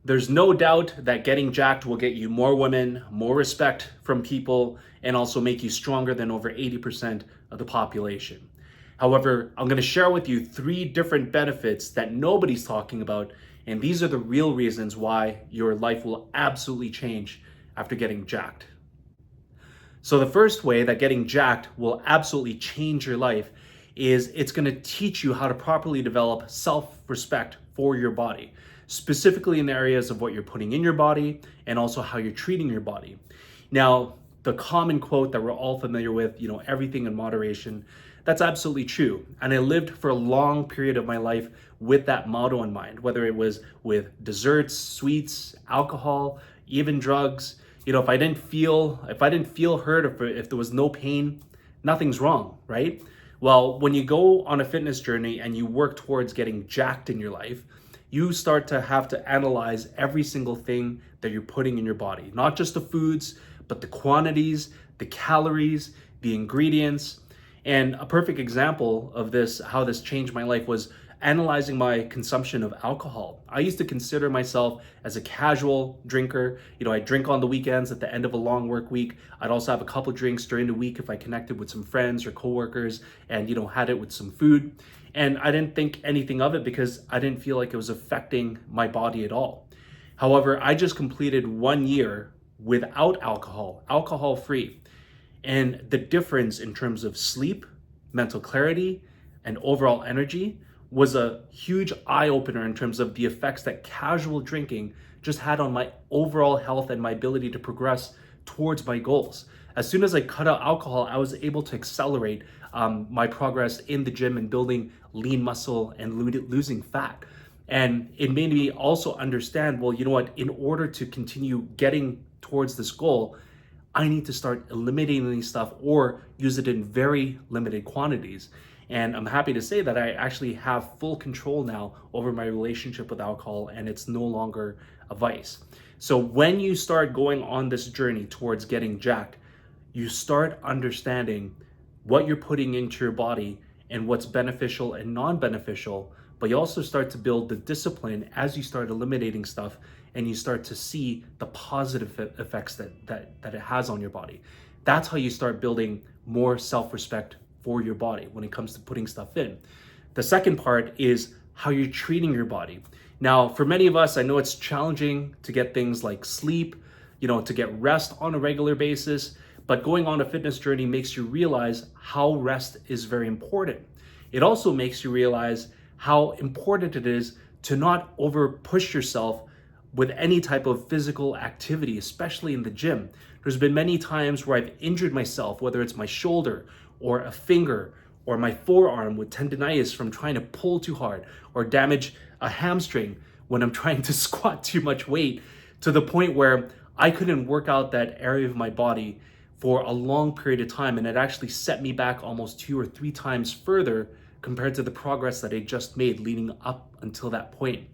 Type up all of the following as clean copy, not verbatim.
There's no doubt that getting jacked will get you more women, more respect from people, and also make you stronger than over 80% of the population. However, I'm going to share with you three different benefits that nobody's talking about, and these are the real reasons why your life will absolutely change after getting jacked. So, the first way that getting jacked will absolutely change your life is it's going to teach you how to properly develop self respect for your body, specifically in the areas of what you're putting in your body and also how you're treating your body. Now, the common quote that we're all familiar with, everything in moderation, that's absolutely true. And I lived for a long period of my life with that motto in mind, whether it was with desserts, sweets, alcohol, even drugs. If I didn't feel hurt, if there was no pain, nothing's wrong, right? Well, when you go on a fitness journey and you work towards getting jacked in your life, you start to have to analyze every single thing that you're putting in your body, not just the foods, but the quantities, the calories, the ingredients. And a perfect example of this, how this changed my life, was analyzing my consumption of alcohol. I used to consider myself as a casual drinker. I drink on the weekends at the end of a long work week. I'd also have a couple drinks during the week if I connected with some friends or coworkers and, had it with some food. And I didn't think anything of it because I didn't feel like it was affecting my body at all. However, I just completed 1 year without alcohol, alcohol free. And the difference in terms of sleep, mental clarity, and overall energy was a huge eye opener in terms of the effects that casual drinking just had on my overall health and my ability to progress towards my goals. As soon as I cut out alcohol, I was able to accelerate my progress in the gym and building lean muscle and losing fat. And it made me also understand, well, you know what, in order to continue getting towards this goal, I need to start eliminating stuff or use it in very limited quantities. And I'm happy to say that I actually have full control now over my relationship with alcohol, and it's no longer a vice. So when you start going on this journey towards getting jacked, you start understanding what you're putting into your body and what's beneficial and non-beneficial, but you also start to build the discipline as you start eliminating stuff and you start to see the positive effects that it has on your body. That's how you start building more self-respect for your body when it comes to putting stuff in. The second part is how you're treating your body. Now, for many of us, I know it's challenging to get things like sleep, to get rest on a regular basis, but going on a fitness journey makes you realize how rest is very important. It also makes you realize how important it is to not over push yourself with any type of physical activity, especially in the gym. There's been many times where I've injured myself, whether it's my shoulder or a finger or my forearm with tendonitis from trying to pull too hard, or damage a hamstring when I'm trying to squat too much weight, to the point where I couldn't work out that area of my body for a long period of time. And it actually set me back almost 2 or 3 times further compared to the progress that I just made leading up until that point.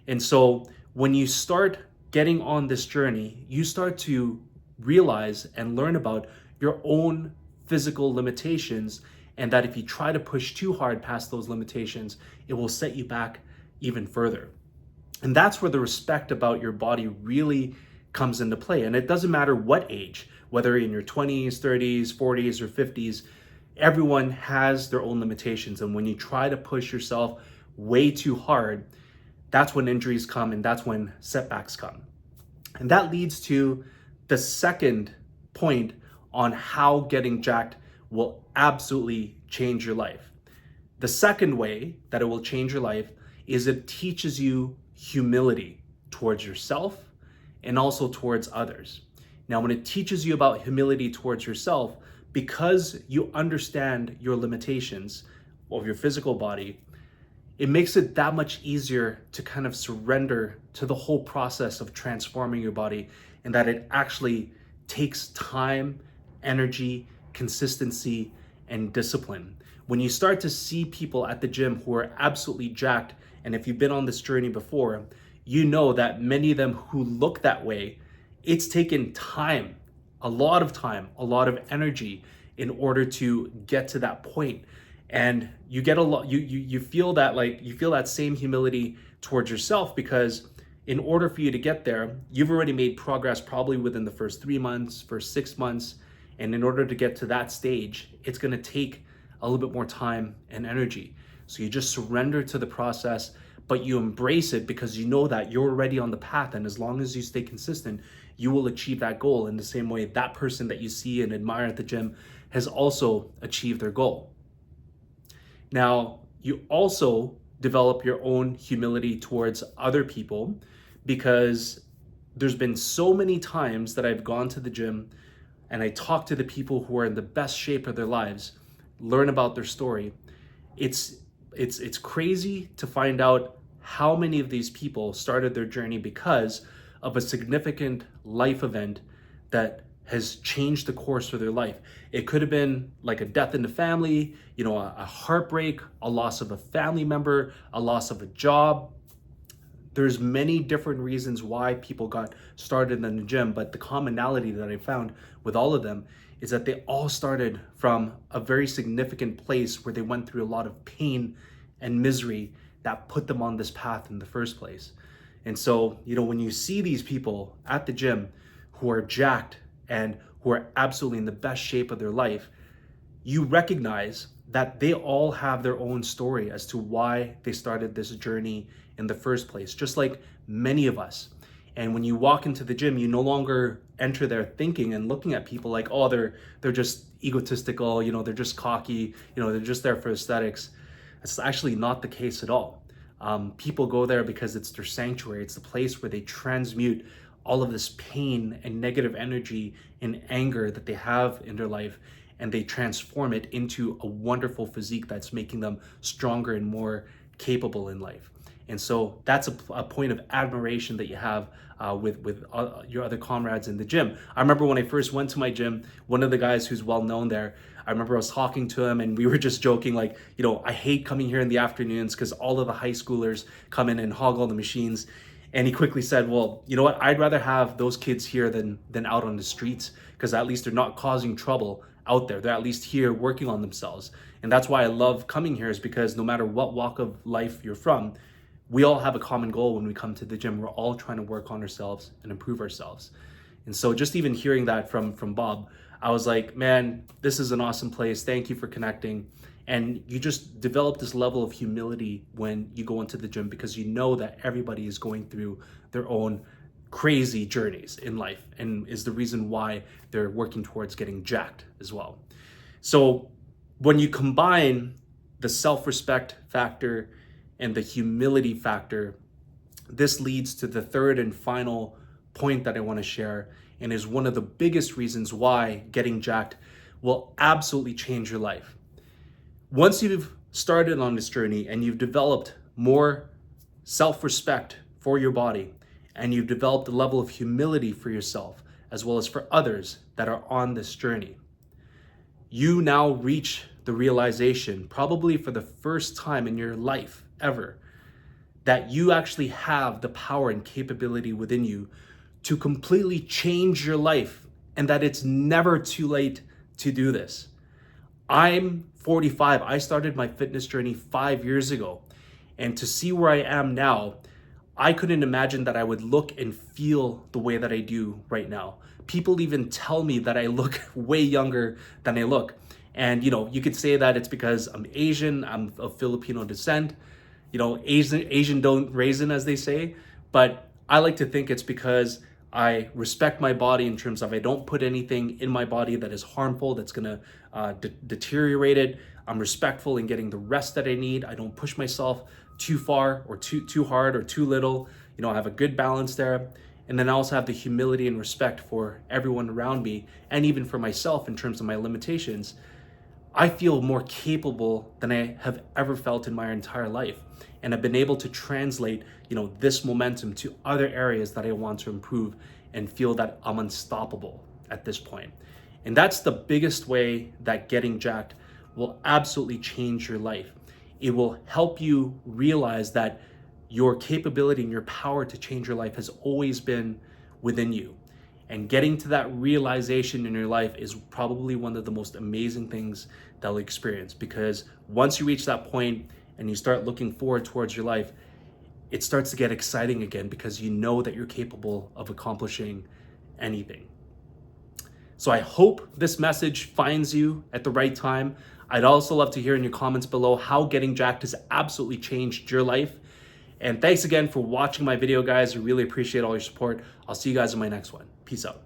And so when you start getting on this journey, you start to realize and learn about your own physical limitations, and that if you try to push too hard past those limitations, it will set you back even further. And that's where the respect about your body really comes into play. And it doesn't matter what age, whether in your 20s, 30s, 40s, or 50s, everyone has their own limitations. And when you try to push yourself way too hard, that's when injuries come and that's when setbacks come. And that leads to the second point on how getting jacked will absolutely change your life. The second way that it will change your life is it teaches you humility towards yourself and also towards others. Now, when it teaches you about humility towards yourself, because you understand your limitations of your physical body, it makes it that much easier to kind of surrender to the whole process of transforming your body, and that it actually takes time, energy, consistency, and discipline. When you start to see people at the gym who are absolutely jacked, and if you've been on this journey before, you know that many of them who look that way, it's taken time, a lot of energy in order to get to that point. And you get a lot, you feel that same humility towards yourself, because in order for you to get there, you've already made progress probably within the first 3 months, first 6 months. And in order to get to that stage, it's going to take a little bit more time and energy. So you just surrender to the process, but you embrace it because you know that you're already on the path. And as long as you stay consistent, you will achieve that goal in the same way that person that you see and admire at the gym has also achieved their goal. Now, you also develop your own humility towards other people, because there's been so many times that I've gone to the gym and I talk to the people who are in the best shape of their lives, learn about their story. It's crazy to find out how many of these people started their journey because of a significant life event that has changed the course of their life. It could have been like a death in the family, a heartbreak, a loss of a family member, a loss of a job. There's many different reasons why people got started in the gym, but the commonality that I found with all of them is that they all started from a very significant place where they went through a lot of pain and misery that put them on this path in the first place. And so, when you see these people at the gym who are jacked and who are absolutely in the best shape of their life, you recognize that they all have their own story as to why they started this journey in the first place, just like many of us. And when you walk into the gym, you no longer enter there thinking and looking at people like, oh, they're just egotistical, they're just cocky, they're just there for aesthetics. It's actually not the case at all. People go there because it's their sanctuary. It's the place where they transmute all of this pain and negative energy and anger that they have in their life, and they transform it into a wonderful physique that's making them stronger and more capable in life. And so that's a point of admiration that you have with your other comrades in the gym. I remember when I first went to my gym, one of the guys who's well known there, I remember I was talking to him and we were just joking like, I hate coming here in the afternoons because all of the high schoolers come in and hog all the machines. And he quickly said, well, you know what? I'd rather have those kids here than out on the streets, because at least they're not causing trouble out there. They're at least here working on themselves. And that's why I love coming here, is because no matter what walk of life you're from, we all have a common goal when we come to the gym. We're all trying to work on ourselves and improve ourselves. And so just even hearing that from Bob, I was like, man, this is an awesome place. Thank you for connecting. And you just develop this level of humility when you go into the gym, because you know that everybody is going through their own crazy journeys in life, and is the reason why they're working towards getting jacked as well. So when you combine the self-respect factor and the humility factor, this leads to the third and final point that I want to share, and is one of the biggest reasons why getting jacked will absolutely change your life. Once you've started on this journey and you've developed more self-respect for your body, and you've developed a level of humility for yourself as well as for others that are on this journey, you now reach the realization, probably for the first time in your life ever, that you actually have the power and capability within you to completely change your life, and that it's never too late to do this. I'm 45. I started my fitness journey 5 years ago. And to see where I am now, I couldn't imagine that I would look and feel the way that I do right now. People even tell me that I look way younger than I look. And you could say that it's because I'm Asian, I'm of Filipino descent. Asian don't raisin, as they say. But I like to think it's because I respect my body, in terms of I don't put anything in my body that is harmful, that's gonna deteriorate it. I'm respectful in getting the rest that I need. I don't push myself too far or too hard or too little. I have a good balance there. And then I also have the humility and respect for everyone around me, and even for myself in terms of my limitations. I feel more capable than I have ever felt in my entire life. And I've been able to translate, this momentum to other areas that I want to improve, and feel that I'm unstoppable at this point. And that's the biggest way that getting jacked will absolutely change your life. It will help you realize that your capability and your power to change your life has always been within you. And getting to that realization in your life is probably one of the most amazing things that you'll experience, because once you reach that point and you start looking forward towards your life, it starts to get exciting again because you know that you're capable of accomplishing anything. So I hope this message finds you at the right time. I'd also love to hear in your comments below how getting jacked has absolutely changed your life. And thanks again for watching my video, guys. I really appreciate all your support. I'll see you guys in my next one. Peace out.